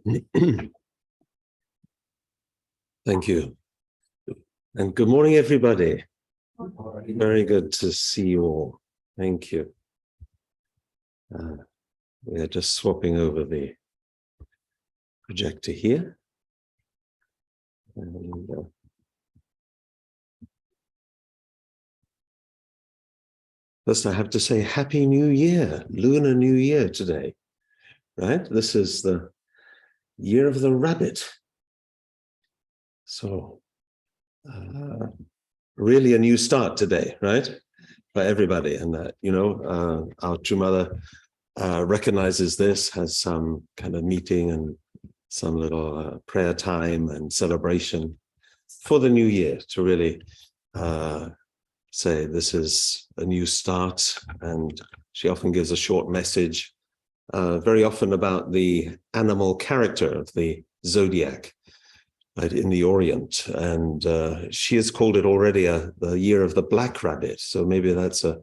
Thank you. And good morning, everybody. Very good to see you all. Thank you. We're just swapping over the projector here. And, first, I have to say Happy New Year, Lunar New Year today, right? This is the year of the rabbit. So, really a new start today, right? For everybody. And our True Mother recognizes this, has some kind of meeting and some little prayer time and celebration for the new year to really say this is a new start. And she often gives a short message, very often about the animal character of the zodiac, right, in the Orient. And she has called it already the year of the black rabbit. So maybe that's a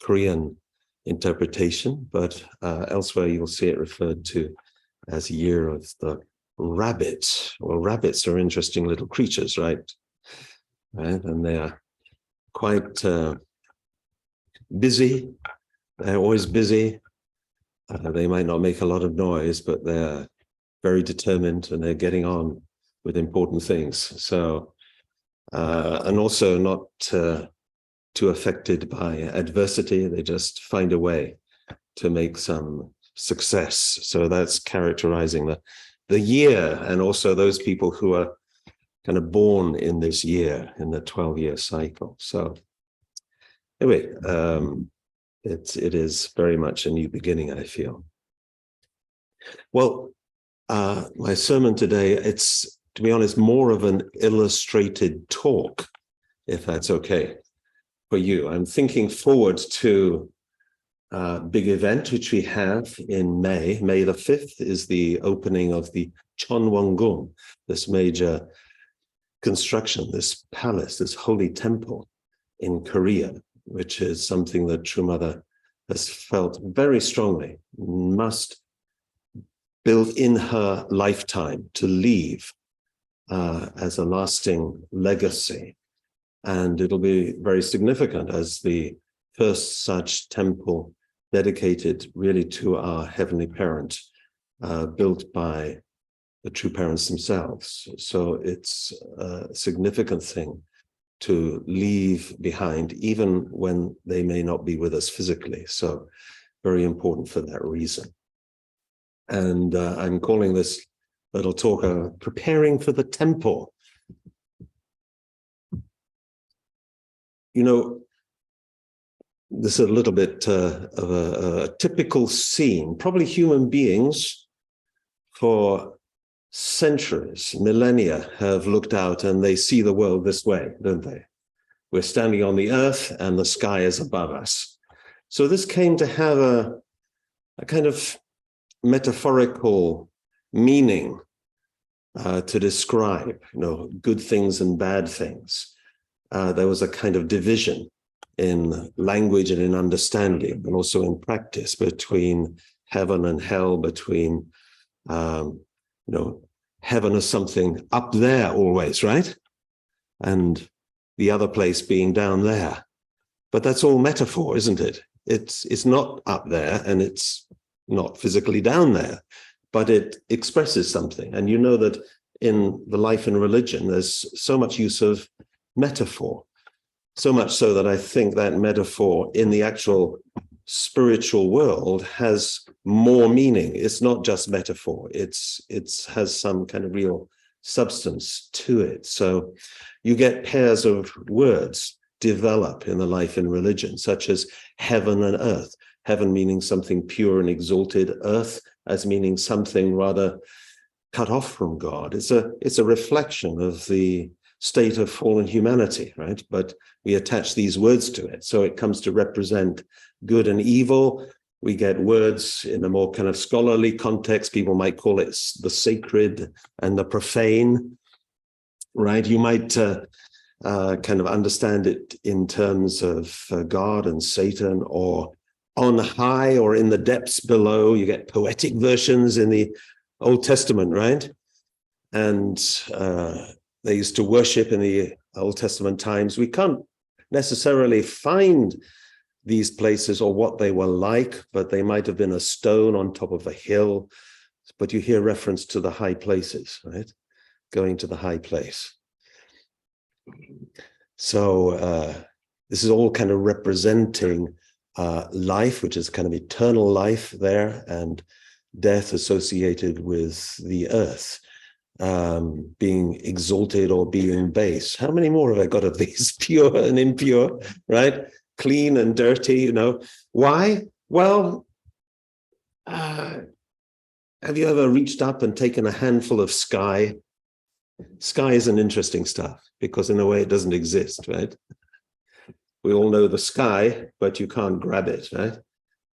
Korean interpretation, but elsewhere you'll see it referred to as year of the rabbit. Well, rabbits are interesting little creatures, right? And they are quite busy. They're always busy. They might not make a lot of noise, but they're very determined and they're getting on with important things. So, and also not too affected by adversity. They just find a way to make some success. So that's characterizing the year, and also those people who are kind of born in this year, in the 12-year cycle. So anyway, it is very much a new beginning, I feel. Well, my sermon today, it's, to be honest, more of an illustrated talk, if that's okay for you. I'm thinking forward to a big event which we have in May. May the 5th is the opening of the Cheon, this major construction, this palace, this holy temple in Korea, which is something that True Mother has felt very strongly must build in her lifetime to leave as a lasting legacy. And it'll be very significant as the first such temple dedicated really to our Heavenly Parent, built by the True Parents themselves. So it's a significant thing to leave behind, even when they may not be with us physically. So very important for that reason. And I'm calling this little talk, Preparing for the Temple. You know, this is a little bit of a typical scene. Probably human beings for centuries, millennia, have looked out and they see the world this way, don't they? We're standing on the earth and the sky is above us. So this came to have a kind of metaphorical meaning to describe, good things and bad things. There was a kind of division in language and in understanding, and also in practice, between heaven and hell, between, heaven is something up there always, right? And the other place being down there. But that's all metaphor, isn't it? It's not up there and it's not physically down there, but it expresses something. And you know that in the life and religion, there's so much use of metaphor, so much so that I think that metaphor in the actual spiritual world has more meaning. It's not just metaphor. It has some kind of real substance to it. So you get pairs of words develop in the life and religion, such as heaven and earth. Heaven meaning something pure and exalted, earth as meaning something rather cut off from God. It's a reflection of the state of fallen humanity, right? But we attach these words to it. So it comes to represent good and evil. We get words in a more kind of scholarly context. People might call it the sacred and the profane, right? You might kind of understand it in terms of God and Satan, or on high or in the depths below. You get poetic versions in the Old Testament, right? And they used to worship in the Old Testament times. We can't necessarily find these places or what they were like, but they might have been a stone on top of a hill. But you hear reference to the high places, right? Going to the high place. So this is all kind of representing life, which is kind of eternal life there, and death associated with the earth, being exalted or being base. How many more have I got of these? Pure and impure, right? Clean and dirty, you know. Why? Well, have you ever reached up and taken a handful of sky? Sky is an interesting stuff because in a way it doesn't exist, right? We all know the sky, but you can't grab it, right?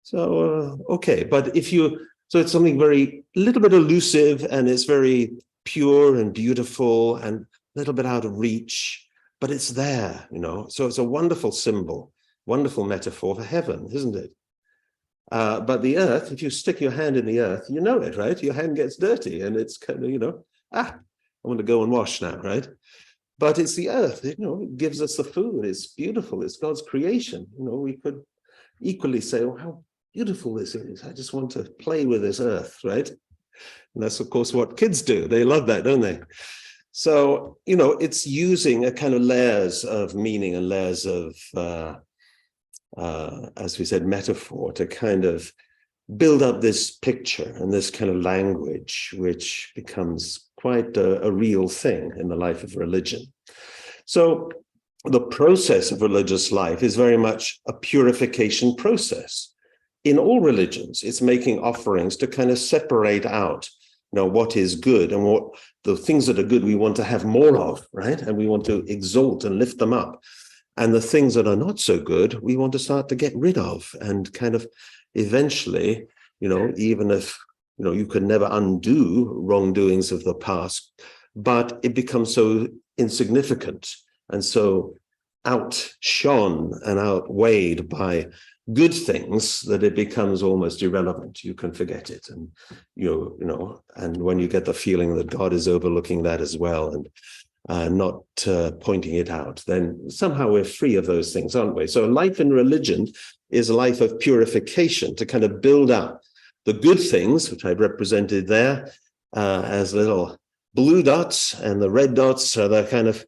So, okay, but so it's something very, little bit elusive, and it's very pure and beautiful and a little bit out of reach, but it's there, you know. So it's a wonderful symbol, wonderful metaphor for heaven, isn't it? But the earth, if you stick your hand in the earth, you know it, right? Your hand gets dirty and it's kind of, you know, I want to go and wash now, right? But it's the earth, you know, it gives us the food. It's beautiful. It's God's creation. You know, we could equally say, oh, how beautiful this is. I just want to play with this earth, right? And that's, of course, what kids do. They love that, don't they? So, you know, it's using a kind of layers of meaning and layers of, as we said, metaphor to kind of build up this picture and this kind of language, which becomes quite a real thing in the life of religion. So the process of religious life is very much a purification process. In all religions, it's making offerings to kind of separate out, you know, what is good and what the things that are good we want to have more of, right? And we want to exalt and lift them up. And the things that are not so good, we want to start to get rid of and kind of eventually, you know, even if, you know, you can never undo wrongdoings of the past, but it becomes so insignificant and so outshone and outweighed by good things that it becomes almost irrelevant. You can forget it. And, you know, and when you get the feeling that God is overlooking that as well and not pointing it out, then somehow we're free of those things, aren't we? So life in religion is a life of purification to kind of build up the good things, which I've represented there as little blue dots, and the red dots are the kind of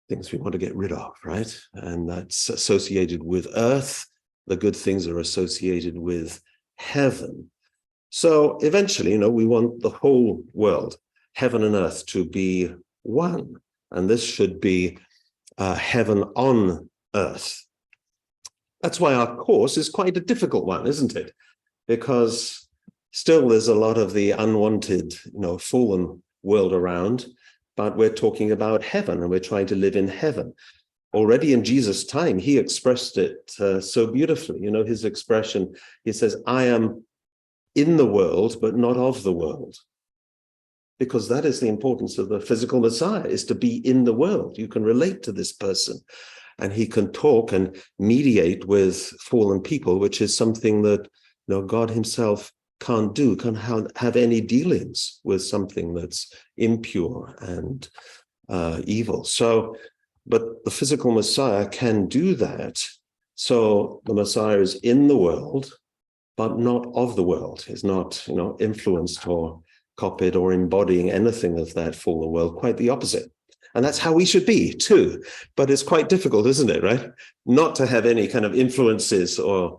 things we want to get rid of, right? And that's associated with earth. The good things are associated with heaven. So eventually, you know, we want the whole world, heaven and earth, to be one. And this should be heaven on earth. That's why our course is quite a difficult one, isn't it? Because still there's a lot of the unwanted, you know, fallen world around, but we're talking about heaven and we're trying to live in heaven. Already in Jesus' time, he expressed it so beautifully. You know, his expression, he says, I am in the world, but not of the world. Because that is the importance of the physical Messiah, is to be in the world. You can relate to this person and he can talk and mediate with fallen people, which is something that, you know, God himself can't do, can't have any dealings with something that's impure and evil. So, but the physical Messiah can do that. So the Messiah is in the world, but not of the world. Is not, you know, influenced or copied or embodying anything of that fallen world. Quite the opposite. And that's how we should be too. But it's quite difficult, isn't it, right? Not to have any kind of influences or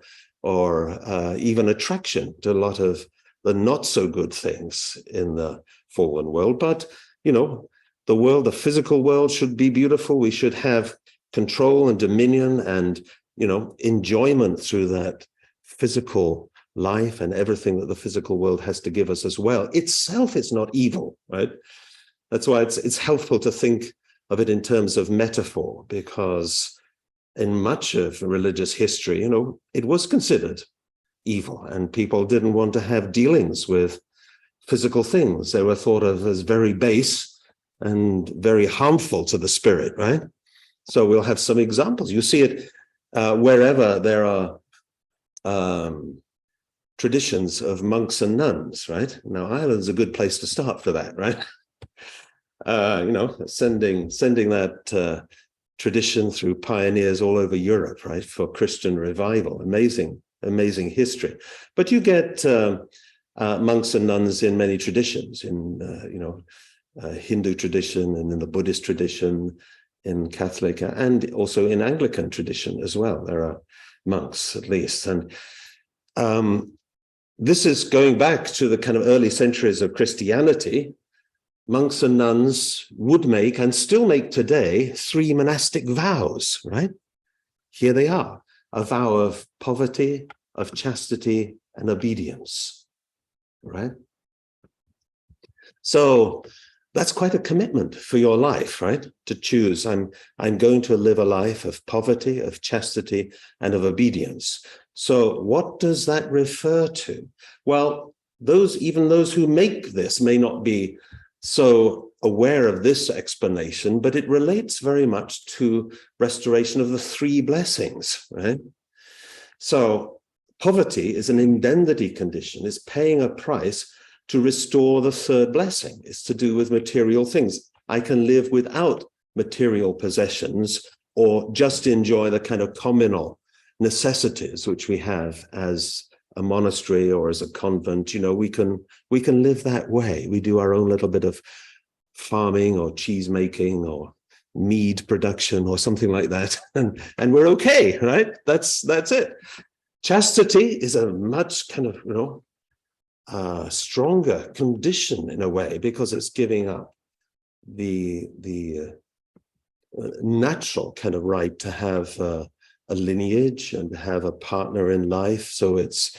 even attraction to a lot of the not so good things in the fallen world. But, you know, the world, the physical world, should be beautiful. We should have control and dominion and, you know, enjoyment through that physical life and everything that the physical world has to give us as well. Itself is not evil, right? That's why it's helpful to think of it in terms of metaphor, because in much of religious history, you know, it was considered evil and people didn't want to have dealings with physical things. They were thought of as very base and very harmful to the spirit, right? So we'll have some examples. You see it wherever there are traditions of monks and nuns, right? Now, Ireland's a good place to start for that, right? Sending that tradition through pioneers all over Europe, right, for Christian revival. Amazing history. But you get monks and nuns in many traditions, in Hindu tradition and in the Buddhist tradition, in Catholic, and also in Anglican tradition as well. There are monks, at least. And this is going back to the kind of early centuries of Christianity. Monks and nuns would make, and still make today, 3 monastic vows, right? Here they are: a vow of poverty, of chastity, and obedience, right? So that's quite a commitment for your life, right? To choose, I'm going to live a life of poverty, of chastity, and of obedience. So what does that refer to? Well, even those who make this may not be so aware of this explanation, but it relates very much to restoration of the 3 blessings, right? So poverty is an indemnity condition, is paying a price to restore the 3rd blessing. It's to do with material things. I can live without material possessions or just enjoy the kind of communal necessities which we have as a monastery or as a convent. We can live that way. We do our own little bit of farming or cheese making or mead production or something like that, and we're okay, right? That's it. Chastity is a much kind of stronger condition in a way, because it's giving up the natural kind of right to have a lineage and to have a partner in life. So it's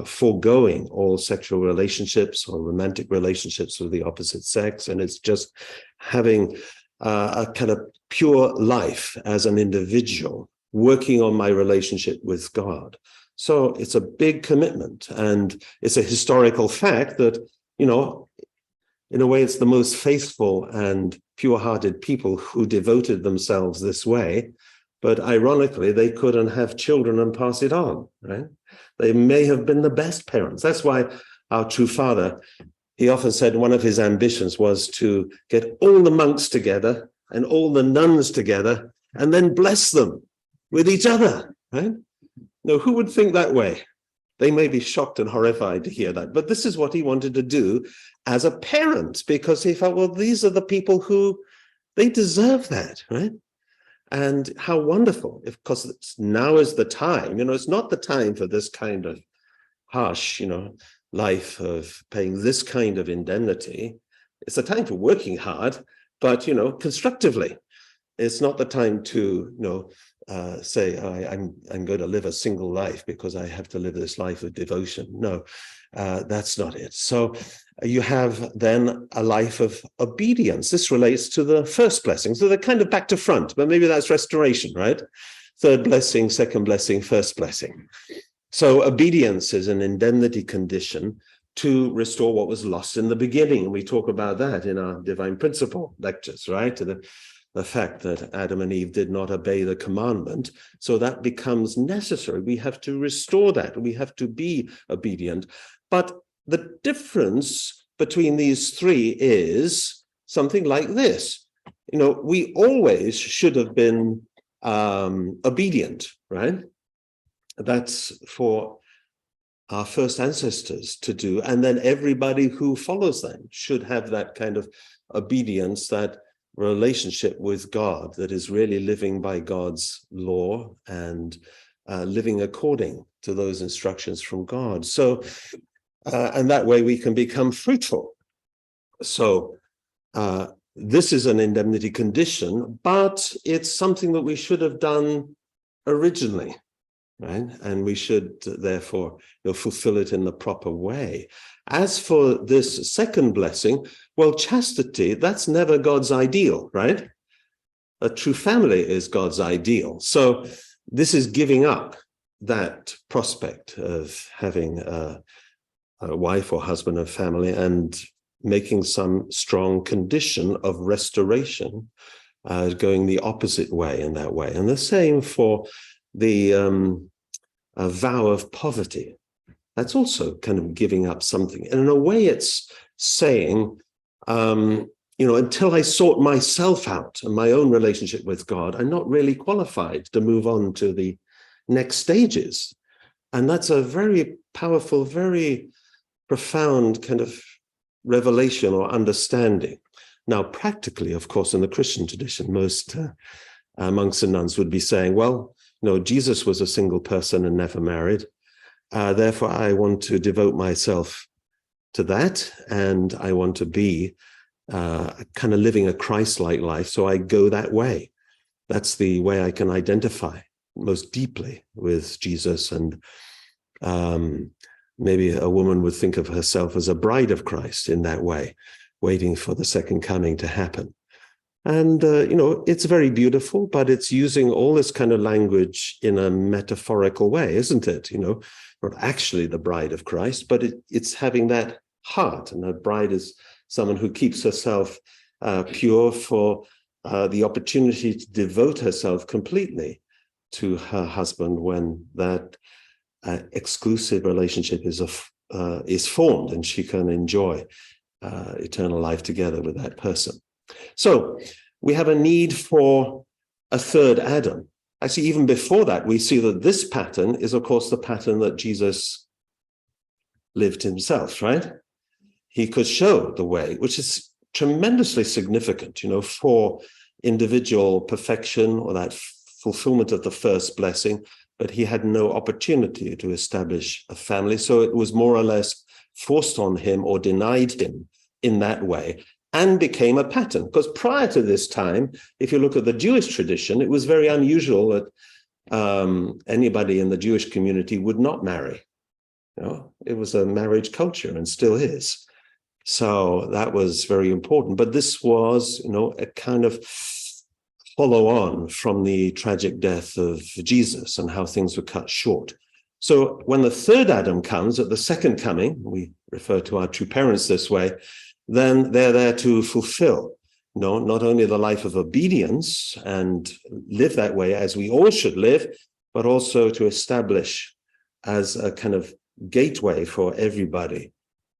foregoing all sexual relationships or romantic relationships with the opposite sex, and it's just having a kind of pure life as an individual, working on my relationship with God. So it's a big commitment, and it's a historical fact that, in a way, it's the most faithful and pure-hearted people who devoted themselves this way. But ironically, they couldn't have children and pass it on, right? They may have been the best parents. That's why our true father, he often said one of his ambitions was to get all the monks together and all the nuns together and then bless them with each other, right? Now, who would think that way? They may be shocked and horrified to hear that, but this is what he wanted to do as a parent, because he felt, well, these are the people who, they deserve that, right? And how wonderful, because now is the time, it's not the time for this kind of harsh, life of paying this kind of indemnity. It's a time for working hard, but, constructively. It's not the time to, say, I'm going to live a single life because I have to live this life of devotion. No, that's not it. So you have then a life of obedience. This relates to the first blessing. So they're kind of back to front, but maybe that's restoration, right? 3rd blessing, 2nd blessing, 1st blessing. So obedience is an indemnity condition to restore what was lost in the beginning. We talk about that in our divine principle lectures, right? The fact that Adam and Eve did not obey the commandment. So that becomes necessary. We have to restore that. We have to be obedient. But the difference between these 3 is something like this. We always should have been obedient, right? That's for our first ancestors to do. And then everybody who follows them should have that kind of obedience, that relationship with God that is really living by God's law and living according to those instructions from God. So, and that way we can become fruitful. So this is an indemnity condition, but it's something that we should have done originally, right? And we should therefore fulfill it in the proper way. As for this 2nd blessing, well, chastity, that's never God's ideal, right? A true family is God's ideal. So this is giving up that prospect of having a wife or husband and family and making some strong condition of restoration, going the opposite way in that way. And the same for the a vow of poverty. That's also kind of giving up something. And in a way, it's saying, until I sort myself out and my own relationship with God, I'm not really qualified to move on to the next stages. And that's a very powerful, very profound kind of revelation or understanding. Now, practically, of course, in the Christian tradition, most monks and nuns would be saying, well, Jesus was a single person and never married. Therefore, I want to devote myself to that, and I want to be kind of living a Christ-like life, so I go that way. That's the way I can identify most deeply with Jesus, and maybe a woman would think of herself as a bride of Christ in that way, waiting for the second coming to happen. And, it's very beautiful, but it's using all this kind of language in a metaphorical way, isn't it? Not actually the bride of Christ, but it's having that heart. And a bride is someone who keeps herself pure for the opportunity to devote herself completely to her husband when that exclusive relationship is formed and she can enjoy eternal life together with that person. So we have a need for a third Adam. Actually, even before that, we see that this pattern is, of course, the pattern that Jesus lived himself, right? He could show the way, which is tremendously significant, for individual perfection or that fulfillment of the first blessing, but he had no opportunity to establish a family. So it was more or less forced on him or denied him in that way, and became a pattern. Because prior to this time, if you look at the Jewish tradition, it was very unusual that anybody in the Jewish community would not marry. It was a marriage culture and still is. So that was very important. But this was, a kind of follow on from the tragic death of Jesus and how things were cut short. So when the third Adam comes at the second coming, we refer to our true parents this way, then they're there to fulfill, not only the life of obedience and live that way as we all should live, but also to establish as a kind of gateway for everybody,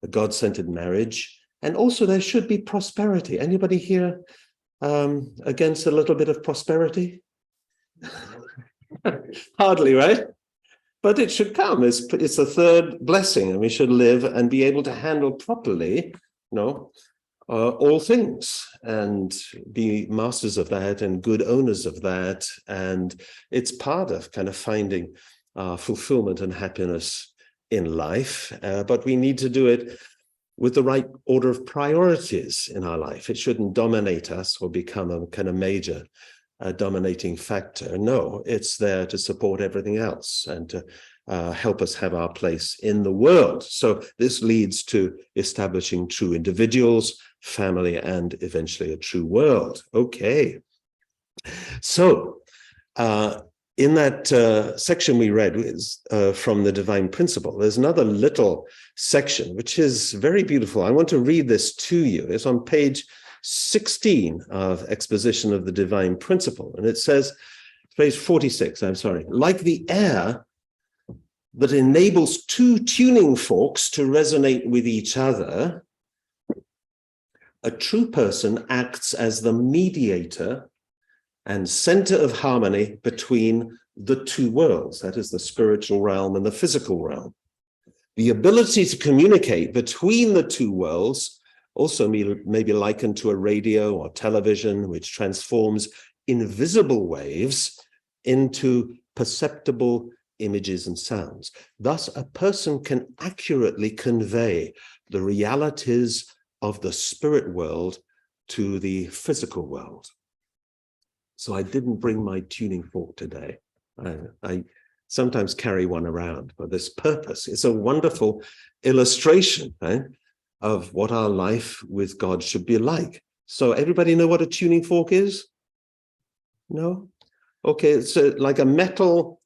a God-centered marriage. And also there should be prosperity. Anybody here against a little bit of prosperity? Hardly, right? But it should come. It's a third blessing, and we should live and be able to handle properly, all things and be masters of that and good owners of that. And it's part of kind of finding fulfillment and happiness in life. But we need to do it with the right order of priorities in our life. It shouldn't dominate us or become a kind of major dominating factor. No, it's there to support everything else and to help us have our place in the world. So this leads to establishing true individuals, family, and eventually a true world. Okay. So in that section we read from the Divine Principle, there's another little section which is very beautiful. I want to read this to you. It's on page 16 of Exposition of the Divine Principle. And it says, page 46, I'm sorry, like the air that enables two tuning forks to resonate with each other, a true person acts as the mediator and center of harmony between the two worlds, that is the spiritual realm and the physical realm. The ability to communicate between the two worlds also may be likened to a radio or television, which transforms invisible waves into perceptible images and sounds. Thus, a person can accurately convey the realities of the spirit world to the physical world. So I didn't bring my tuning fork today. I sometimes carry one around for this purpose. It's a wonderful illustration, right, of what our life with God should be like. So everybody know what a tuning fork is? No? Okay, it's like a metal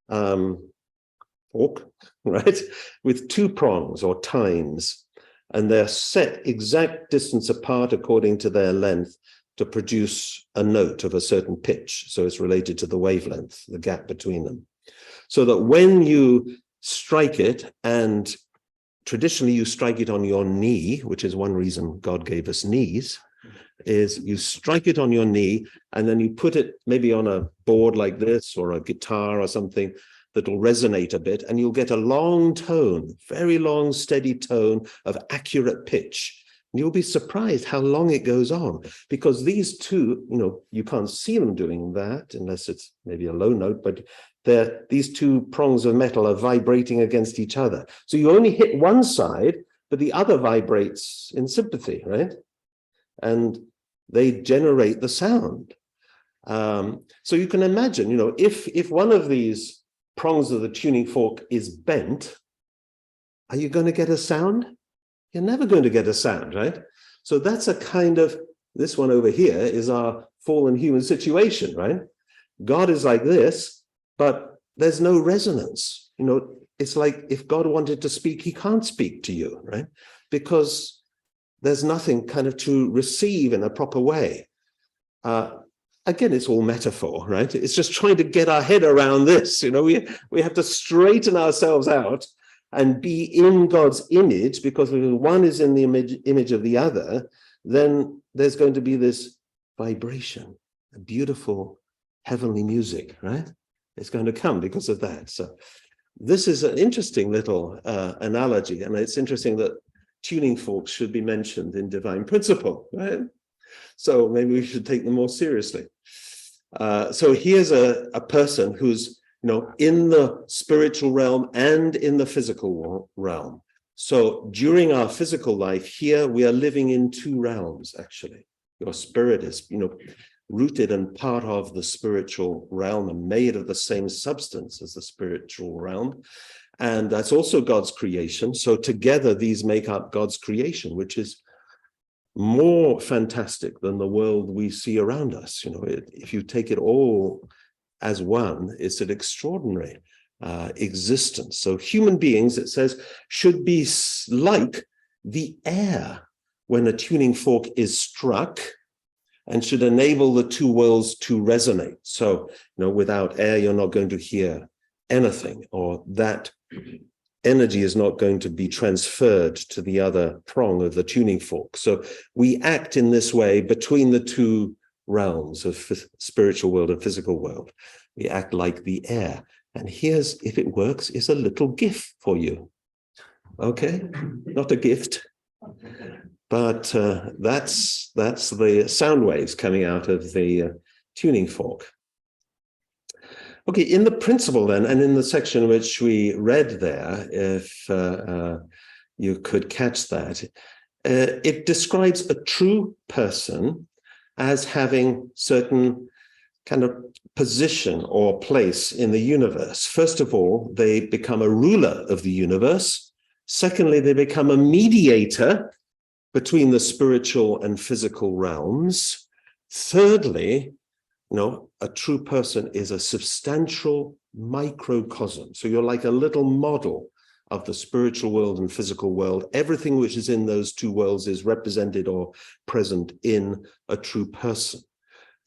fork, right, with two prongs or tines, and they're set exact distance apart according to their length to produce a note of a certain pitch. So it's related to the wavelength, the gap between them. So that when you strike it, and traditionally you strike it on your knee, which is one reason God gave us knees, is you strike it on your knee, and then you put it maybe on a board like this or a guitar or something that will resonate a bit, and you'll get a long tone, very long, steady tone of accurate pitch. And you'll be surprised how long it goes on, because these two, you can't see them doing that unless it's maybe a low note, but these two prongs of metal are vibrating against each other. So you only hit one side, but the other vibrates in sympathy, right? And they generate the sound. So you can imagine, if one of these prongs of the tuning fork is bent, are you going to get a sound? You're never going to get a sound, right? So that's a kind of, this one over here is our fallen human situation, right? God is like this, but there's no resonance. It's like if God wanted to speak, he can't speak to you, right? Because there's nothing kind of to receive in a proper way. Again, it's all metaphor, right? It's just trying to get our head around this. We have to straighten ourselves out and be in God's image, because when one is in the image of the other, then there's going to be this vibration, a beautiful heavenly music, right? It's going to come because of that. So this is an interesting little analogy, and it's interesting that tuning forks should be mentioned in divine principle, right? So maybe we should take them more seriously. So here's a person who's in the spiritual realm and in the physical realm. So during our physical life here, we are living in two realms, actually. Your spirit is, rooted and part of the spiritual realm and made of the same substance as the spiritual realm. And that's also God's creation. So together, these make up God's creation, which is more fantastic than the world we see around us. If you take it all as one, it's an extraordinary existence. So human beings, it says, should be like the air when a tuning fork is struck, and should enable the two worlds to resonate. So, without air, you're not going to hear anything, or that energy is not going to be transferred to the other prong of the tuning fork. So we act in this way between the two realms of spiritual world and physical world. We act like the air. And here's, if it works, is a little gift for you. Okay? Not a gift, but that's the sound waves coming out of the tuning fork. Okay, in the principle then, and in the section which we read there, if you could catch that, it describes a true person as having certain kind of position or place in the universe. First of all, they become a ruler of the universe. Secondly, they become a mediator between the spiritual and physical realms. Thirdly, a true person is a substantial microcosm. So you're like a little model of the spiritual world and physical world. Everything which is in those two worlds is represented or present in a true person.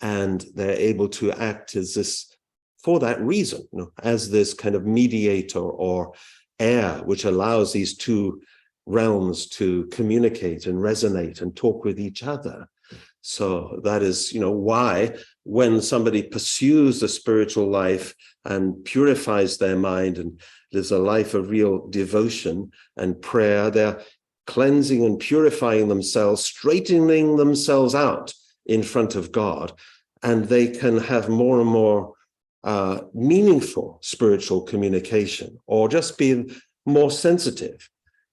And they're able to act as this, for that reason, as this kind of mediator or air, which allows these two realms to communicate and resonate and talk with each other. So that is, why when somebody pursues the spiritual life and purifies their mind and lives a life of real devotion and prayer, they're cleansing and purifying themselves, straightening themselves out in front of God, and they can have more and more meaningful spiritual communication, or just be more sensitive.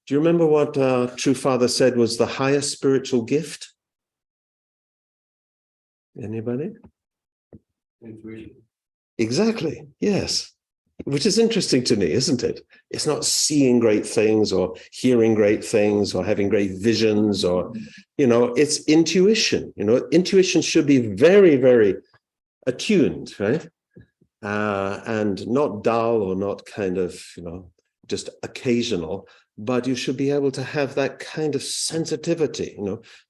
Do you remember what True Father said was the highest spiritual gift? Anybody? Intuition. Exactly, yes. Which is interesting to me, isn't it? It's not seeing great things or hearing great things or having great visions, or, it's intuition. Intuition should be very, very attuned, right? And not dull or not kind of, just occasional, but you should be able to have that kind of sensitivity,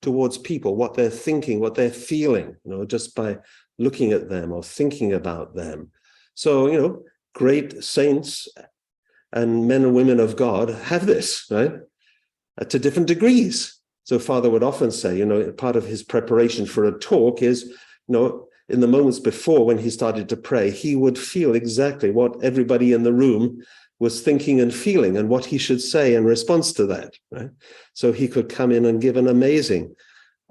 towards people, what they're thinking, what they're feeling, just by looking at them or thinking about them. So, great saints and men and women of God have this, right? To different degrees. So Father would often say, part of his preparation for a talk is, in the moments before when he started to pray, he would feel exactly what everybody in the room was thinking and feeling and what he should say in response to that, right? So he could come in and give an amazing,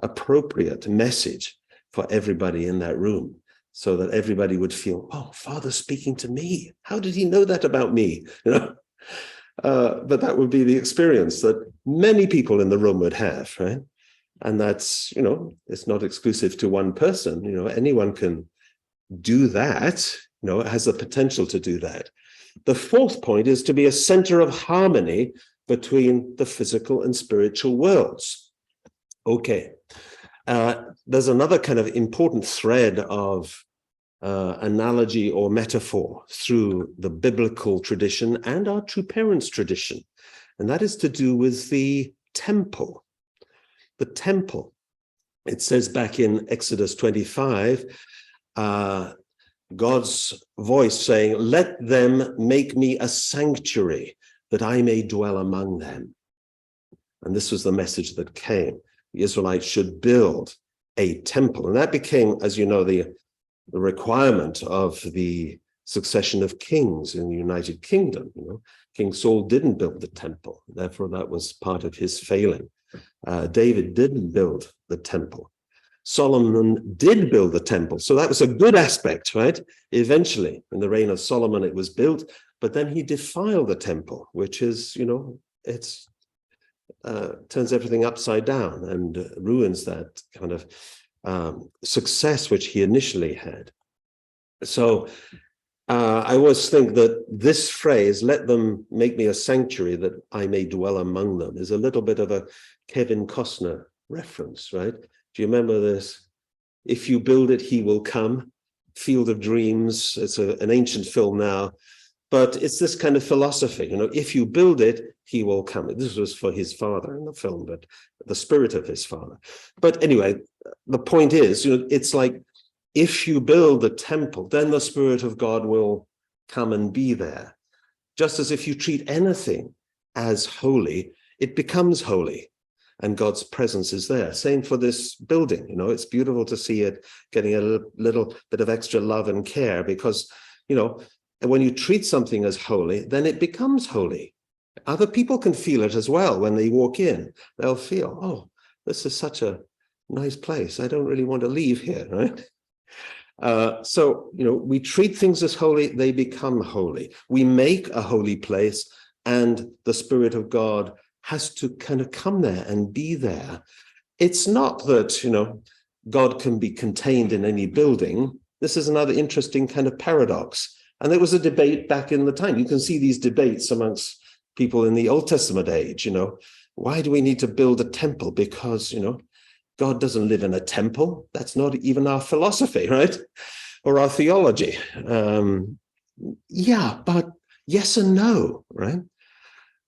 appropriate message for everybody in that room so that everybody would feel, oh, Father's speaking to me. How did he know that about me? But that would be the experience that many people in the room would have, right? And that's, it's not exclusive to one person. Anyone can do that, it has the potential to do that. The fourth point is to be a center of harmony between the physical and spiritual worlds. Okay. There's another kind of important thread of analogy or metaphor through the biblical tradition and our true parents' tradition, and that is to do with the temple. The temple, it says back in Exodus 25, God's voice saying, let them make me a sanctuary that I may dwell among them. And this was the message that came. The Israelites should build a temple. And that became, as you know, the requirement of the succession of kings in the United Kingdom. King Saul didn't build the temple. Therefore, that was part of his failing. David didn't build the temple. Solomon did build the temple. So that was a good aspect, right? Eventually, in the reign of Solomon, it was built, but then he defiled the temple, which is, it's turns everything upside down and ruins that kind of success which he initially had. So I always think that this phrase, let them make me a sanctuary that I may dwell among them, is a little bit of a Kevin Costner reference, right? Do you remember this? If you build it, he will come. Field of Dreams. It's an ancient film now, but it's this kind of philosophy. If you build it, he will come. This was for his father in the film, but the spirit of his father. But anyway, the point is, it's like, if you build the temple, then the Spirit of God will come and be there. Just as if you treat anything as holy, it becomes holy and God's presence is there. Same for this building. It's beautiful to see it getting a little bit of extra love and care because, when you treat something as holy, then it becomes holy. Other people can feel it as well when they walk in. They'll feel, oh, this is such a nice place. I don't really want to leave here, right? So, we treat things as holy, they become holy. We make a holy place and the Spirit of God has to kind of come there and be there. It's not that, God can be contained in any building. This is another interesting kind of paradox. And there was a debate back in the time. You can see these debates amongst people in the Old Testament age, why do we need to build a temple? Because, God doesn't live in a temple. That's not even our philosophy, right? Or our theology. Yeah, but yes and no, right?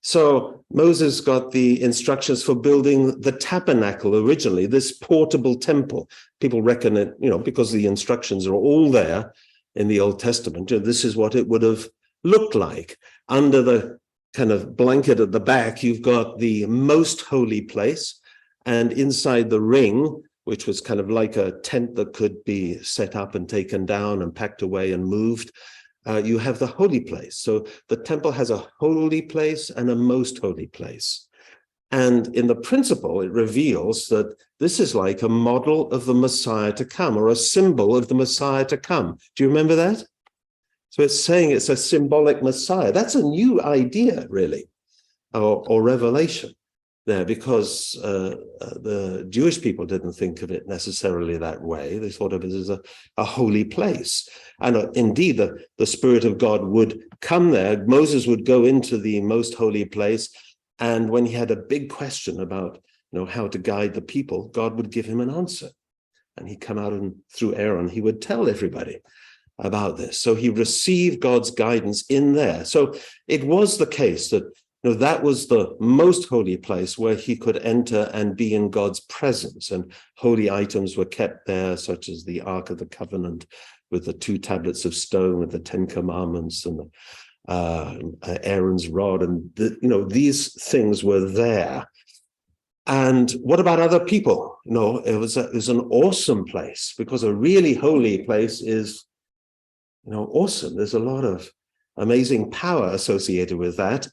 So Moses got the instructions for building the tabernacle originally, this portable temple. People reckon it, because the instructions are all there in the Old Testament, this is what it would have looked like. Under the kind of blanket at the back, you've got the most holy place. And inside the ring, which was kind of like a tent that could be set up and taken down and packed away and moved, you have the holy place. So the temple has a holy place and a most holy place. And in the principle, it reveals that this is like a model of the Messiah to come, or a symbol of the Messiah to come. Do you remember that? So it's saying it's a symbolic Messiah. That's a new idea, really, or revelation there, because the Jewish people didn't think of it necessarily that way. They thought of it as a holy place. And indeed, the Spirit of God would come there. Moses would go into the most holy place. And when he had a big question about how to guide the people, God would give him an answer. And he'd come out and through Aaron, he would tell everybody about this. So he received God's guidance in there. So it was the case that that was the most holy place where he could enter and be in God's presence. And holy items were kept there, such as the Ark of the Covenant with the 2 tablets of stone with the 10 Commandments and Aaron's rod, and these things were there. And what about other people? It was an awesome place, because a really holy place is, awesome. There's a lot of amazing power associated with that.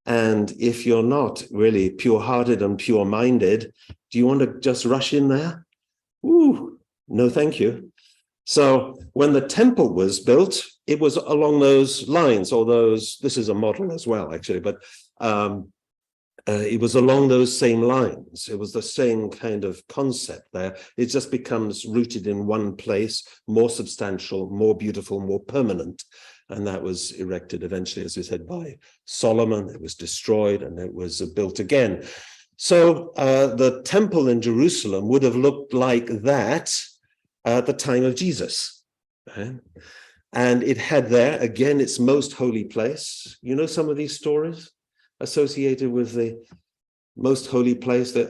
And if you're not really pure-hearted and pure-minded, do you want to just rush in there? Ooh, no, thank you. So when the temple was built, it was along those lines, this is a model as well, actually, but it was along those same lines. It was the same kind of concept there. It just becomes rooted in one place, more substantial, more beautiful, more permanent. And that was erected eventually, as we said, by Solomon. It was destroyed and it was built again. So the temple in Jerusalem would have looked like that at the time of Jesus. Okay? And it had there, again, its most holy place. You know some of these stories associated with the most holy place, that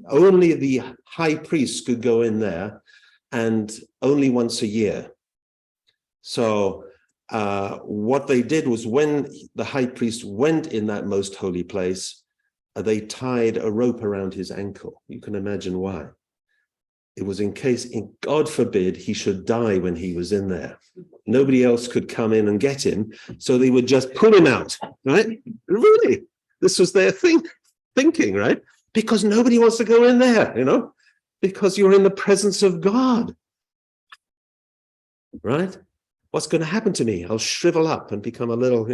only the high priest could go in there, and only once a year. So what they did was, when the high priest went in that most holy place, they tied a rope around his ankle. You can imagine why. It was in case, God forbid, he should die when he was in there. Nobody else could come in and get him, so they would just pull him out, right? Really, this was their thinking, right? Because nobody wants to go in there, because you're in the presence of God, right? What's going to happen to me? I'll shrivel up and become a little,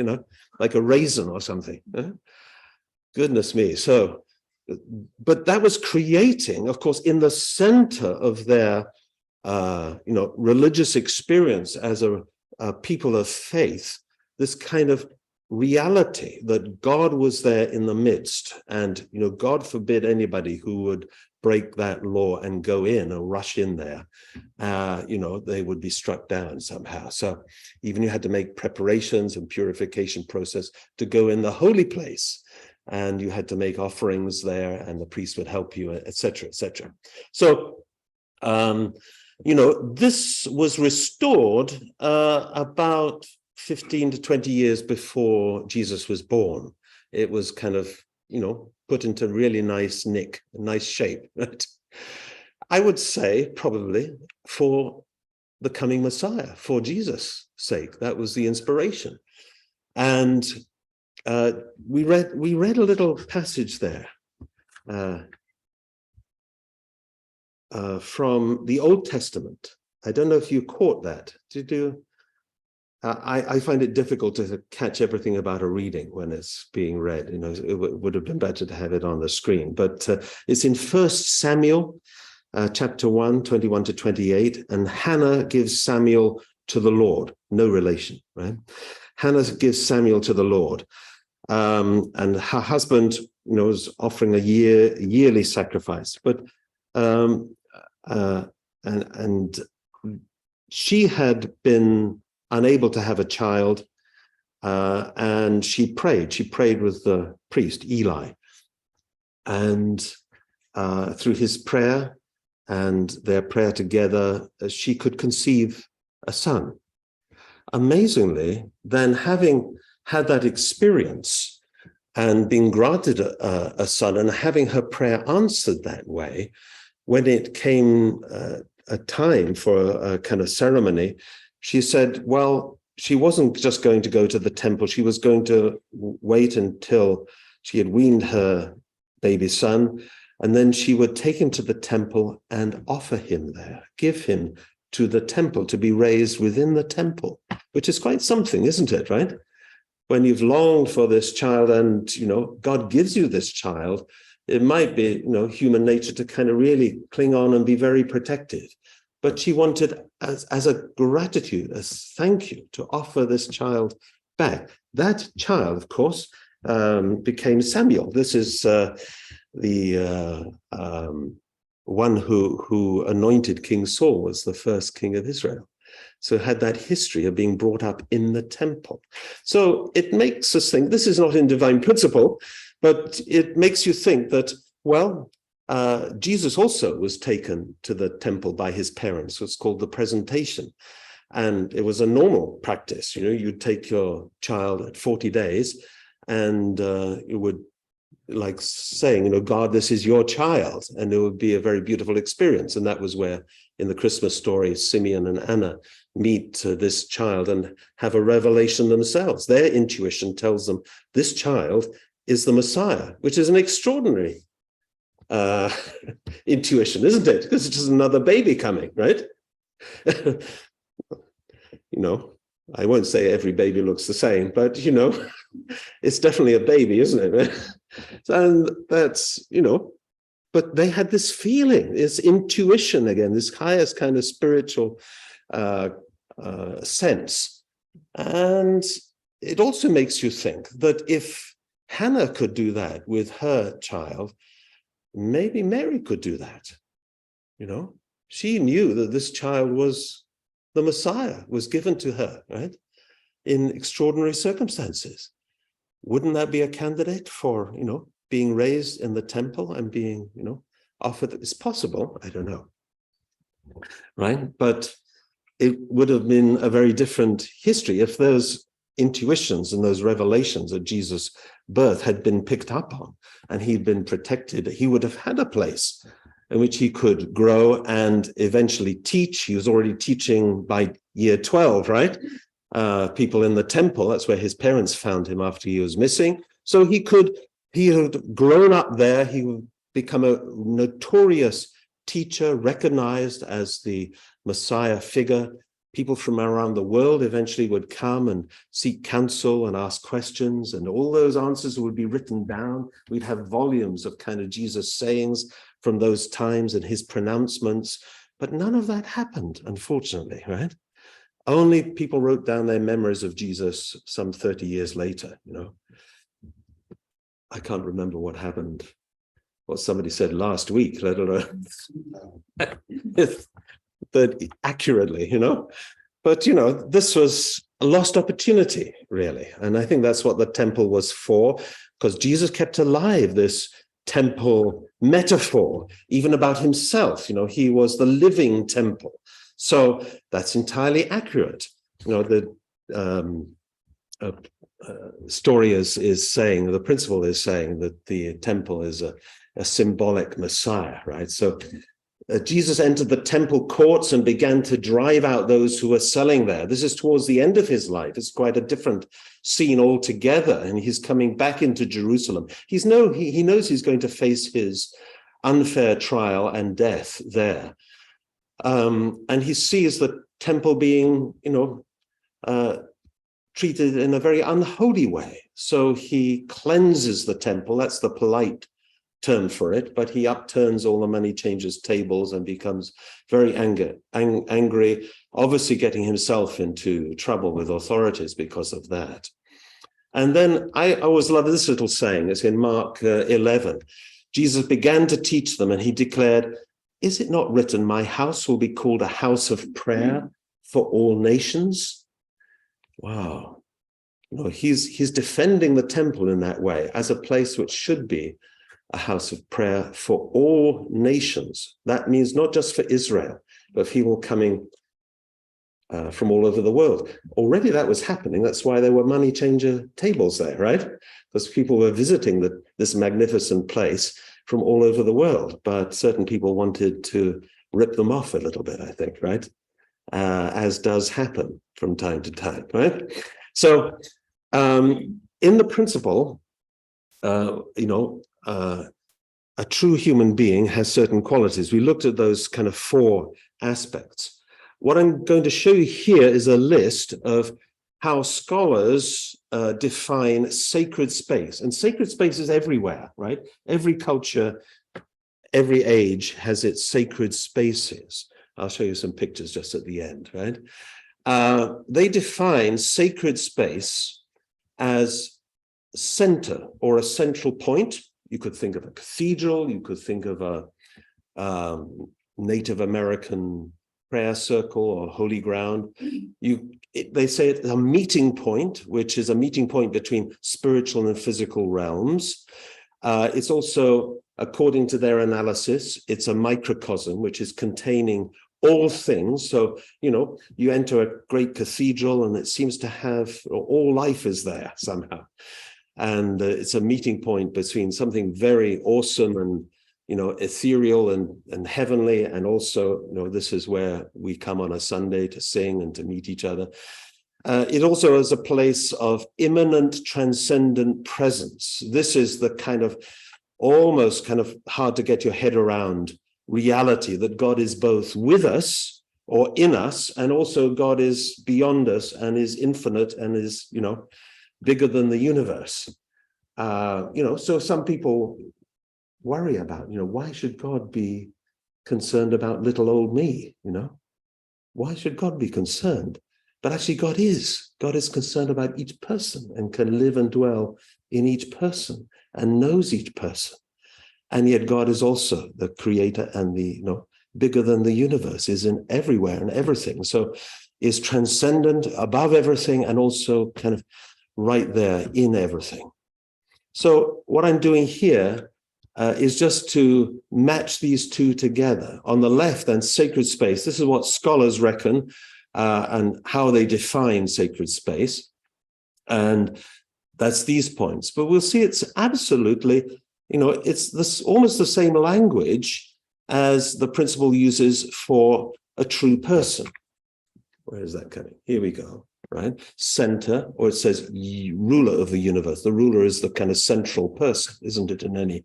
like a raisin or something. Goodness me. So, but that was creating, of course, in the center of their, religious experience as a people of faith, this kind of reality that God was there in the midst. And, God forbid anybody who would break that law and go in or rush in there, they would be struck down somehow. So even you had to make preparations and purification process to go in the holy place. And you had to make offerings there, and the priest would help you, etc., etc. So, this was restored about 15 to 20 years before Jesus was born. It was kind of, put into really nice shape. Right? I would say probably for the coming Messiah, for Jesus' sake. That was the inspiration. And we read a little passage there from the Old Testament. I don't know if you caught that. Did you? I find it difficult to catch everything about a reading when it's being read. It would have been better to have it on the screen. But it's in 1 Samuel, chapter 1, 21 to 28, and Hanna gives Samuel to the Lord. No relation, right? Hanna gives Samuel to the Lord. And her husband, was offering a yearly sacrifice, but and she had been unable to have a child, and she prayed with the priest Eli, and through his prayer and their prayer together, she could conceive a son. Amazingly, then, having had that experience and being granted a son, and having her prayer answered that way, when it came a time for a kind of ceremony, she said, well, she wasn't just going to go to the temple. She was going to wait until she had weaned her baby son, and then she would take him to the temple and offer him there, give him to the temple to be raised within the temple, which is quite something, isn't it, right? When you've longed for this child and, God gives you this child, it might be, human nature to kind of really cling on and be very protective. But she wanted, as a gratitude, as thank you, to offer this child back. That child, of course, became Samuel. This is the one who anointed King Saul as the first king of Israel. So it had that history of being brought up in the temple. So it makes us think, this is not in divine principle, but it makes you think that, well, Jesus also was taken to the temple by his parents. It's called the presentation. And it was a normal practice. You'd take your child at 40 days and it would, like saying, God, this is your child. And it would be a very beautiful experience. And that was where, in the Christmas story, Simeon and Anna meet this child and have a revelation themselves. Their intuition tells them this child is the Messiah, which is an extraordinary intuition, isn't it? Because it's just another baby coming, right? I won't say every baby looks the same, but it's definitely a baby, isn't it? And that's, but they had this feeling, this intuition again, this highest kind of spiritual sense. And it also makes you think that if Hannah could do that with her child, maybe Mary could do that. She knew that this child was the Messiah, was given to her, right? In extraordinary circumstances. Wouldn't that be a candidate for, being raised in the temple and being, offered? It's possible, I don't know, right? But it would have been a very different history if those intuitions and those revelations of Jesus' birth had been picked up on and he'd been protected. He would have had a place in which he could grow and eventually teach. He was already teaching by year 12, right? People in the temple. That's where his parents found him after he was missing. So he had grown up there. He would become a notorious teacher, recognized as the Messiah figure. People from around the world eventually would come and seek counsel and ask questions, and all those answers would be written down. We'd have volumes of kind of Jesus sayings from those times and his pronouncements, but none of that happened, unfortunately, right? Only people wrote down their memories of Jesus some 30 years later, I can't remember what happened, what somebody said last week, let alone but accurately, But, this was a lost opportunity, really. And I think that's what the temple was for, because Jesus kept alive this temple metaphor, even about himself. He was the living temple. So that's entirely accurate. The story is saying, the principle is saying that the temple is a symbolic Messiah, right? So Jesus entered the temple courts and began to drive out those who were selling there. This is towards the end of his life. It's quite a different scene altogether. And he's coming back into Jerusalem. He knows he's going to face his unfair trial and death there. And he sees the temple being, treated in a very unholy way. So he cleanses the temple. That's the polite term for it, but he upturns all the money changers' tables and becomes very angry, obviously getting himself into trouble with authorities because of that. And then I always love this little saying. It's in Mark 11. Jesus began to teach them and he declared, "Is it not written, my house will be called a house of prayer for all nations?" Wow. He's defending the temple in that way as a place which should be a house of prayer for all nations. That means not just for Israel, but people coming from all over the world. Already that was happening. That's why there were money changer tables there, right? Because people were visiting this magnificent place from all over the world, but certain people wanted to rip them off a little bit, I think, right? As does happen from time to time, right? So in the principle, a true human being has certain qualities. We looked at those kind of 4 aspects. What I'm going to show you here is a list of how scholars define sacred space. And sacred space is everywhere, right? Every culture, every age has its sacred spaces. I'll show you some pictures just at the end, right? They define sacred space as center or a central point. You could think of a cathedral, you could think of a Native American prayer circle or holy ground. They say it's a meeting point, which is a meeting point between spiritual and physical realms. It's also, according to their analysis, it's a microcosm, which is containing all things. So, you enter a great cathedral and it seems to have, all life is there somehow. And it's a meeting point between something very awesome and, ethereal and heavenly. And also, this is where we come on a Sunday to sing and to meet each other. It also is a place of immanent transcendent presence. This is the kind of almost kind of hard to get your head around reality that God is both with us or in us, and also God is beyond us and is infinite and is, bigger than the universe. So some people worry about, why should God be concerned about little old me? Why should God be concerned? But actually God is concerned about each person and can live and dwell in each person and knows each person. And yet God is also the creator and the, bigger than the universe, is in everywhere and everything. So is transcendent, above everything, and also kind of right there in everything. So what I'm doing here is just to match these two together. On the left, then, sacred space. This is what scholars reckon and how they define sacred space. And that's these points. But we'll see it's absolutely, it's this almost the same language as the principle uses for a true person. Where is that coming? Here we go, right? Center, or it says ruler of the universe. The ruler is the kind of central person, isn't it, in any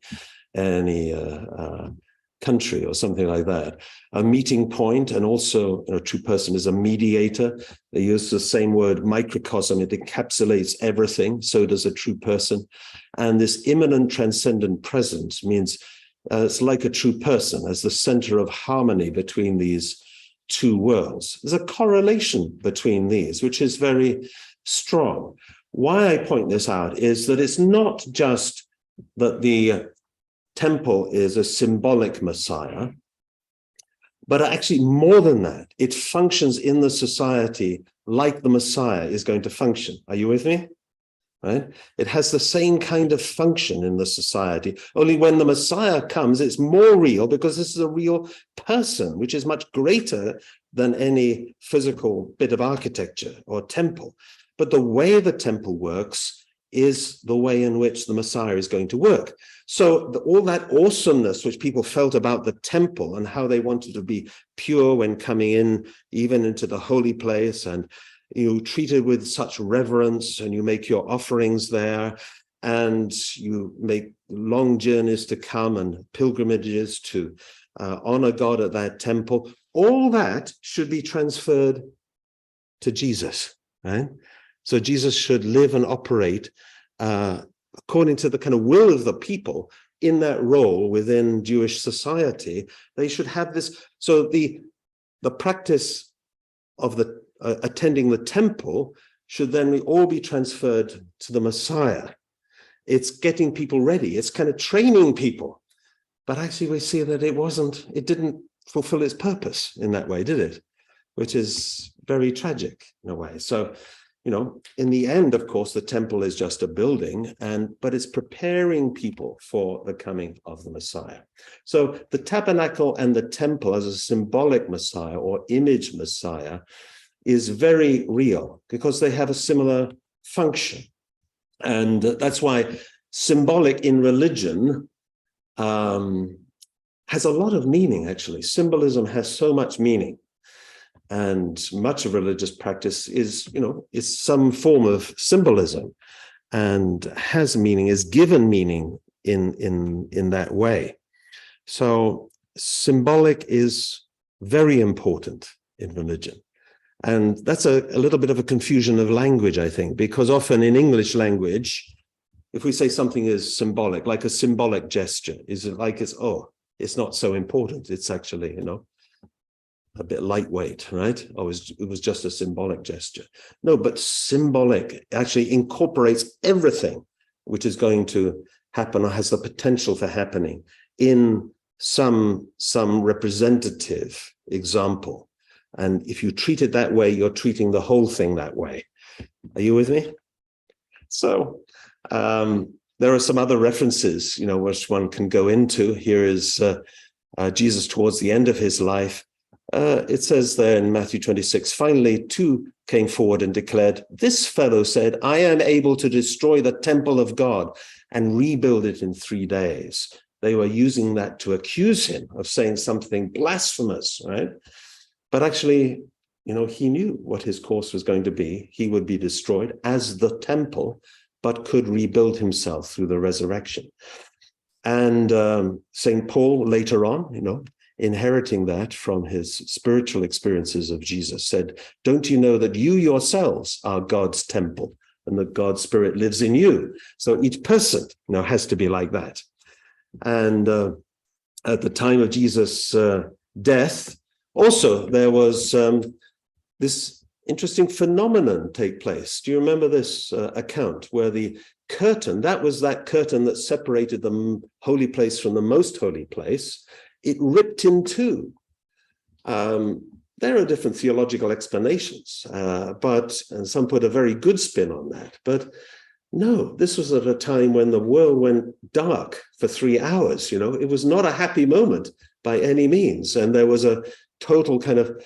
country or something like that. A meeting point, and also a true person is a mediator. They use the same word, microcosm. It encapsulates everything. So does a true person. And this immanent transcendent presence means it's like a true person as the center of harmony between these two worlds. There's a correlation between these, which is very strong. Why I point this out is that it's not just that the temple is a symbolic Messiah, but actually more than that, it functions in the society like the Messiah is going to function. Are you with me? Right? It has the same kind of function in the society, only when the Messiah comes, it's more real because this is a real person, which is much greater than any physical bit of architecture or temple. But the way the temple works is the way in which the Messiah is going to work. So all that awesomeness which people felt about the temple and how they wanted to be pure when coming in, even into the holy place, and you treat it with such reverence, and you make your offerings there, and you make long journeys to come and pilgrimages to honor God at that temple. All that should be transferred to Jesus, right? So Jesus should live and operate according to the kind of will of the people in that role within Jewish society. They should have this. So the practice of the attending the temple should then all be transferred to the Messiah. It's getting people ready. It's kind of training people. But actually we see that it didn't fulfill its purpose in that way, did it? Which is very tragic in a way. So, in the end, of course, the temple is just a building, but it's preparing people for the coming of the Messiah. So the tabernacle and the temple as a symbolic Messiah or image Messiah is very real because they have a similar function. And that's why symbolic in religion has a lot of meaning, actually. Symbolism has so much meaning. And much of religious practice is some form of symbolism and has meaning, is given meaning in that way. So symbolic is very important in religion. And that's a little bit of a confusion of language, I think, because often in English language, if we say something is symbolic, like a symbolic gesture, is it like it's not so important. It's actually, a bit lightweight, right? It was just a symbolic gesture. No, but symbolic actually incorporates everything which is going to happen or has the potential for happening in some representative example. And if you treat it that way, you're treating the whole thing that way. Are you with me? So there are some other references, which one can go into. Here is Jesus towards the end of his life, It says there in Matthew 26, finally, two came forward and declared, this fellow said, I am able to destroy the temple of God and rebuild it in 3 days. They were using that to accuse him of saying something blasphemous, right? But actually, he knew what his course was going to be. He would be destroyed as the temple, but could rebuild himself through the resurrection. And St. Paul later on, inheriting that from his spiritual experiences of Jesus, said, don't you know that you yourselves are God's temple and that God's Spirit lives in you? So each person has to be like that. And at the time of Jesus' death, also there was this interesting phenomenon take place. Do you remember this account where the curtain, that curtain that separated the holy place from the most holy place, it ripped in two. There are different theological explanations, and some put a very good spin on that. But no, this was at a time when the world went dark for 3 hours. It was not a happy moment by any means. And there was a total kind of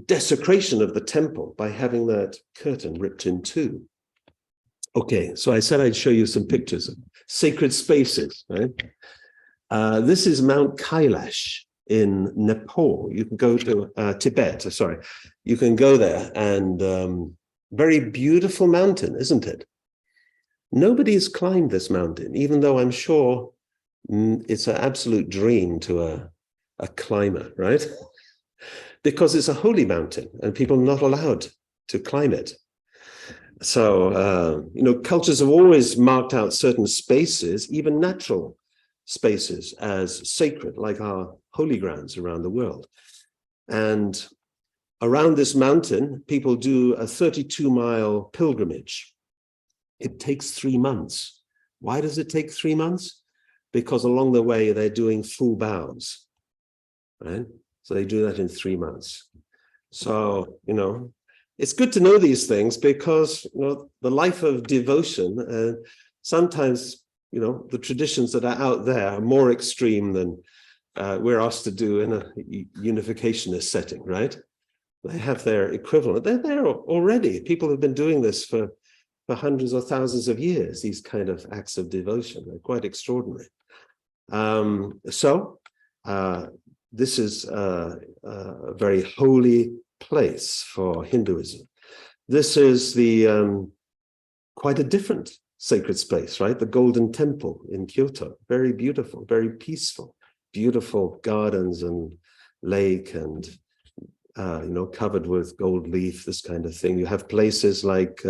desecration of the temple by having that curtain ripped in two. Okay, so I said I'd show you some pictures of sacred spaces, right? This is Mount Kailash in Nepal. You can go to Tibet, sorry. You can go there, and very beautiful mountain, isn't it? Nobody has climbed this mountain, even though I'm sure it's an absolute dream to a climber, right? Because it's a holy mountain and people are not allowed to climb it. So, cultures have always marked out certain spaces, even natural spaces, as sacred, like our holy grounds around the world. And around this mountain, people do a 32-mile pilgrimage. It takes 3 months. Why does it take 3 months? Because along the way, they're doing full bows, right? So they do that in 3 months. So, it's good to know these things because, the life of devotion, sometimes, the traditions that are out there are more extreme than we're asked to do in a unificationist setting, right? They have their equivalent. They're there already. People have been doing this for hundreds or thousands of years, these kind of acts of devotion. They're quite extraordinary. This is a very holy place for Hinduism. This is the quite a different sacred space, right? The Golden Temple in Kyoto. Very beautiful, very peaceful, beautiful gardens and lake and covered with gold leaf, this kind of thing. You have places like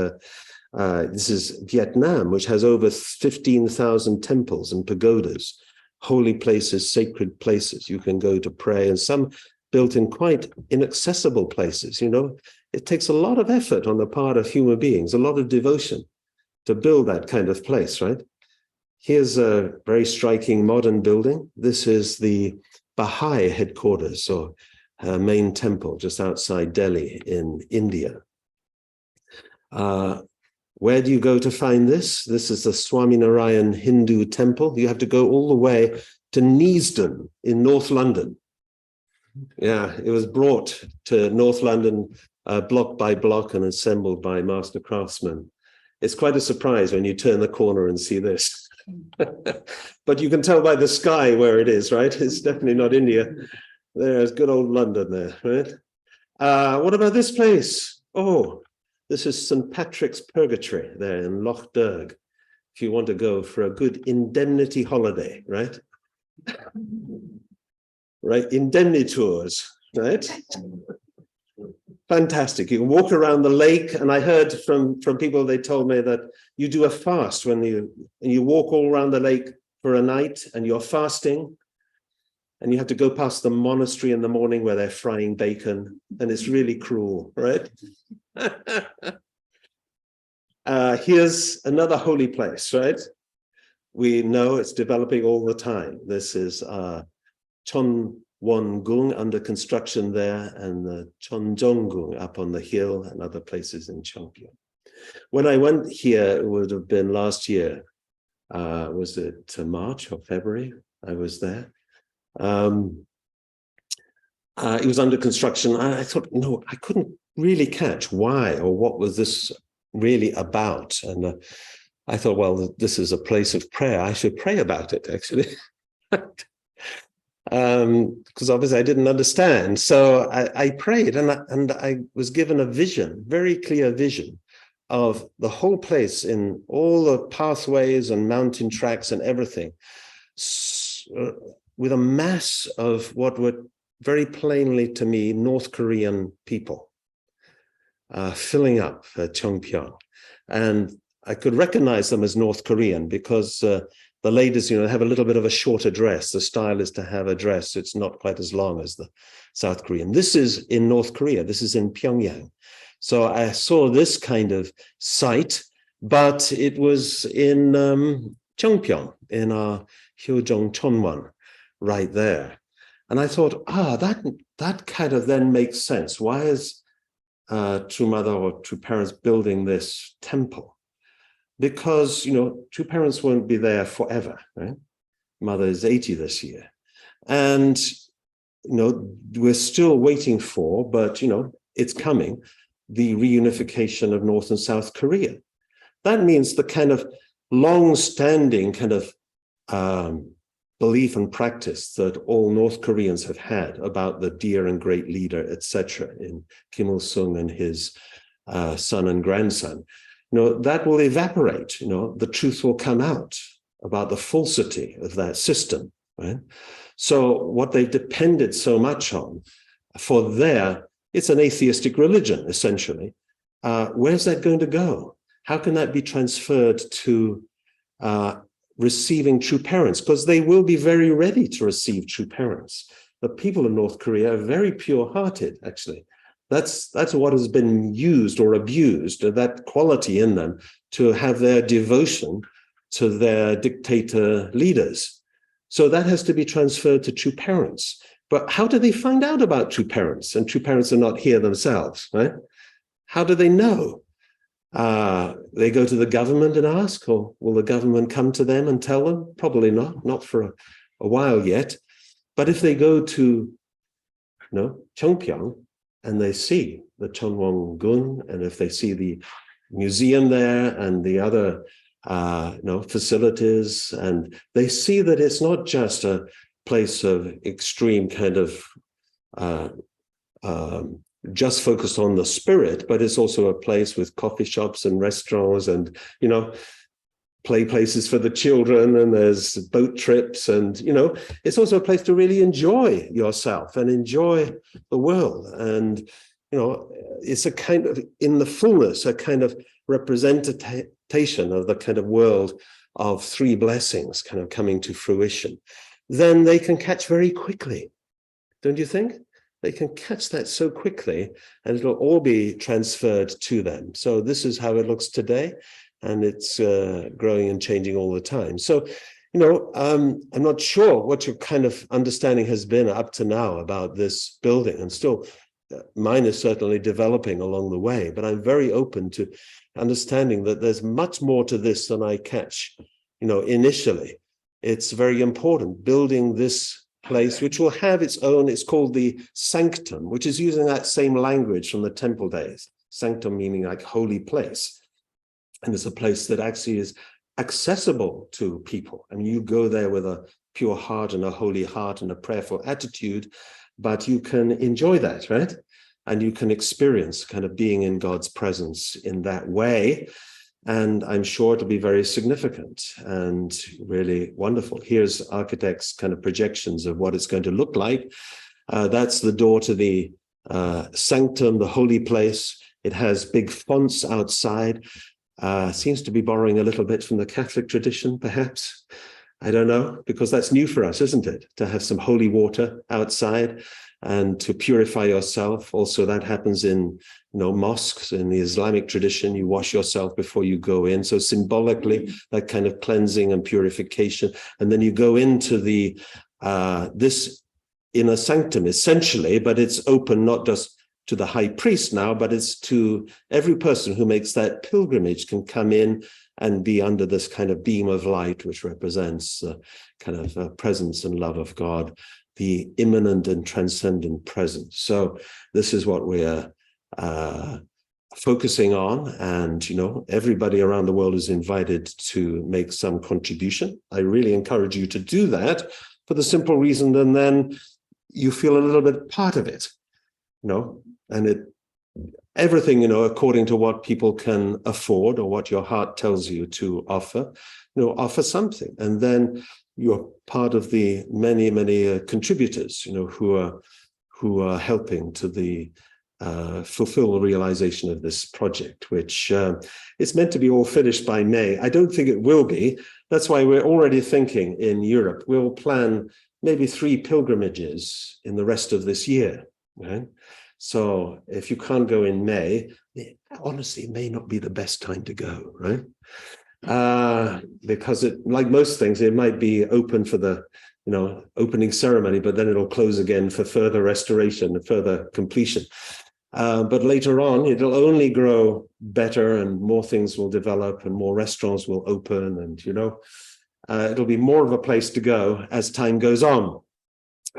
this is Vietnam, which has over 15,000 temples and pagodas, holy places, sacred places. You can go to pray, and some built in quite inaccessible places. It takes a lot of effort on the part of human beings, a lot of devotion to build that kind of place, right? Here's a very striking modern building. This is the Baha'i headquarters, or main temple, just outside Delhi in India. Where do you go to find this? This is the Swaminarayan Hindu temple. You have to go all the way to Neasden in North London. Yeah, it was brought to North London block by block and assembled by master craftsmen. It's quite a surprise when you turn the corner and see this. But you can tell by the sky where it is, right? It's definitely not India. There's good old London there, right? What about this place? Oh, this is St. Patrick's Purgatory there in Loch Derg. If you want to go for a good indemnity holiday, right? Right, indemnity tours, right? Fantastic. You can walk around the lake, and I heard from people, they told me that you do a fast when you walk all around the lake for a night, and you're fasting, and you have to go past the monastery in the morning where they're frying bacon, and it's really cruel, right? Here's another holy place, right? We know it's developing all the time. This is Chonwon-gung under construction there, and the Chonjong-gung up on the hill, and other places in Cheongpyeong. When I went here, it would have been last year. Was it March or February? I was there. it was under construction. I thought, no, I couldn't really catch why or what was this really about. And I thought, well, this is a place of prayer. I should pray about it, actually. Because obviously I didn't understand. So I prayed, and I was given a vision, very clear vision of the whole place in all the pathways and mountain tracks and everything, with a mass of what were very plainly to me North Korean people filling up Cheongpyeong. And I could recognize them as North Korean because the ladies, have a little bit of a shorter dress. The style is to have a dress. It's not quite as long as the South Korean. This is in North Korea. This is in Pyongyang. So I saw this kind of site, but it was in Cheongpyeong, in our Hyojong Chonwon, right there. And I thought, that kind of then makes sense. Why is True Mother or True Parents building this temple? Because, True Parents won't be there forever, right? Mother is 80 this year. And, we're still waiting for, but, it's coming, the reunification of North and South Korea. That means the kind of long-standing kind of belief and practice that all North Koreans have had about the dear and great leader, etc., in Kim Il-sung and his son and grandson, that will evaporate. The truth will come out about the falsity of that system, right? So what they've depended so much on for it's an atheistic religion, essentially. Where's that going to go? How can that be transferred to receiving True Parents? Because they will be very ready to receive True Parents. The people of North Korea are very pure-hearted, actually. That's what has been used or abused, that quality in them to have their devotion to their dictator leaders. So that has to be transferred to True Parents. But how do they find out about True Parents? And True Parents are not here themselves, right? How do they know? They go to the government and ask, or will the government come to them and tell them? Probably not for a while yet. But if they go to Cheongpyeong and they see the Chonwon-gun, and if they see the museum there and the other facilities, and they see that it's not just a place of extreme kind of just focused on the spirit, but it's also a place with coffee shops and restaurants and, play places for the children, and there's boat trips, and, it's also a place to really enjoy yourself and enjoy the world. And, it's a kind of, in the fullness, a kind of representation of the kind of world of three blessings kind of coming to fruition. Then they can catch very quickly, don't you think? They can catch that so quickly, and it'll all be transferred to them. So this is how it looks today, and it's growing and changing all the time. So, I'm not sure what your kind of understanding has been up to now about this building, and still mine is certainly developing along the way, but I'm very open to understanding that there's much more to this than I catch, initially. It's very important building this place, which will have its own, it's called the Sanctum, which is using that same language from the temple days. Sanctum meaning like holy place. And it's a place that actually is accessible to people. I mean, you go there with a pure heart and a holy heart and a prayerful attitude, but you can enjoy that, right? And you can experience kind of being in God's presence in that way. And I'm sure it'll be very significant and really wonderful. Here's architects' kind of projections of what it's going to look like. That's the door to the sanctum, the holy place. It has big fonts outside. Seems to be borrowing a little bit from the Catholic tradition, perhaps. I don't know, because that's new for us, isn't it? To have some holy water outside and to purify yourself. Also, that happens in mosques. In the Islamic tradition, you wash yourself before you go in. So symbolically, that kind of cleansing and purification. And then you go into the this inner sanctum, essentially, but it's open not just to the high priest now, but it's to every person who makes that pilgrimage can come in and be under this kind of beam of light, which represents kind of presence and love of God the immanent and transcendent present. So this is what we're focusing on, and everybody around the world is invited to make some contribution. I really encourage you to do that for the simple reason that then you feel a little bit part of it, and everything, according to what people can afford or what your heart tells you to offer, offer something. And then you're part of the many, many contributors, who are helping to fulfill the realization of this project, which it's meant to be all finished by May. I don't think it will be. That's why we're already thinking in Europe, we'll plan maybe 3 pilgrimages in the rest of this year, right? So if you can't go in May, honestly, it may not be the best time to go, right? Because like most things, it might be open for the opening ceremony, but then it'll close again for further restoration and further completion. But later on, it'll only grow better, and more things will develop, and more restaurants will open, and it'll be more of a place to go as time goes on.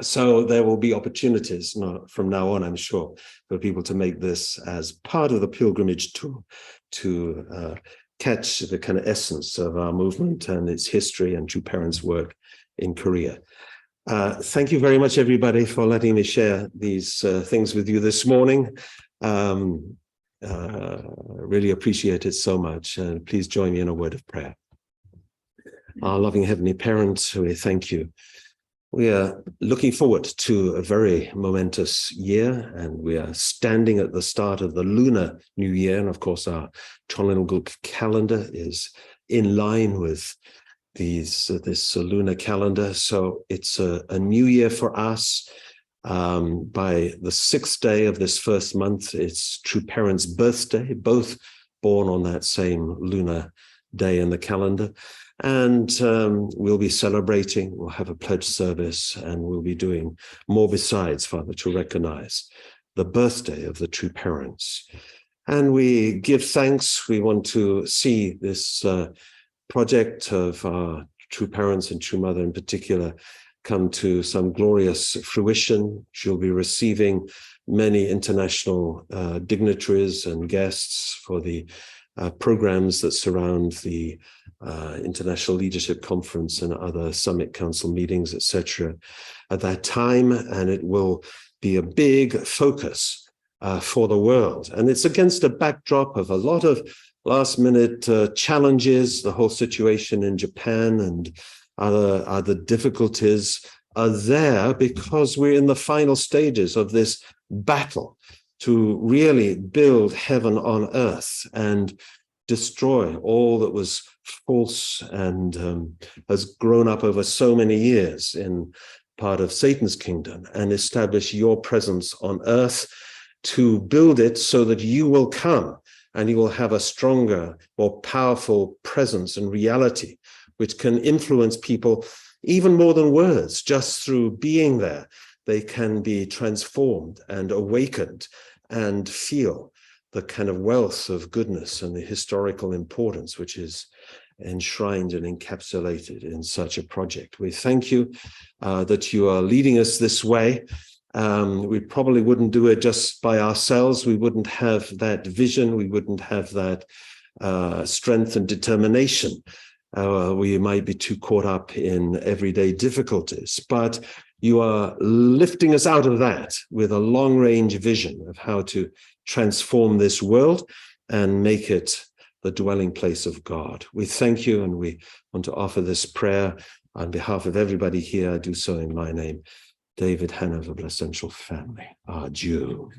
So there will be opportunities from now on, I'm sure, for people to make this as part of the pilgrimage tour to catch the kind of essence of our movement and its history and True Parents' work in Korea. Thank you very much, everybody, for letting me share these things with you this morning. Really appreciate it so much. And please join me in a word of prayer. Our loving Heavenly Parent, we thank you. We are looking forward to a very momentous year, and we are standing at the start of the lunar new year. And of course, our Cheon calendar is in line with this lunar calendar. So it's a new year for us. By the 6th day of this first month, it's True Parents' birthday, both born on that same lunar day in the calendar. And we'll be celebrating, we'll have a pledge service, and we'll be doing more besides, Father, to recognize the birthday of the True Parents. And we give thanks. We want to see this project of our True Parents and True Mother in particular come to some glorious fruition. She'll be receiving many international dignitaries and guests for the programs that surround the International Leadership Conference and other Summit Council meetings, etc. at that time, and it will be a big focus for the world. And it's against a backdrop of a lot of last-minute challenges. The whole situation in Japan and other difficulties are there because we're in the final stages of this battle to really build heaven on earth and destroy all that was false and has grown up over so many years in part of Satan's kingdom, and establish your presence on earth to build it so that you will come and you will have a stronger, more powerful presence and reality, which can influence people even more than words. Just through being there, they can be transformed and awakened and feel the kind of wealth of goodness and the historical importance which is enshrined and encapsulated in such a project. We thank you that you are leading us this way. We probably wouldn't do it just by ourselves. We wouldn't have that vision. We wouldn't have that strength and determination. We might be too caught up in everyday difficulties, but you are lifting us out of that with a long-range vision of how to transform this world and make it the dwelling place of God. We thank you, and we want to offer this prayer on behalf of everybody here. I do so in my name, David Hanna of the Essential Family, our Jew.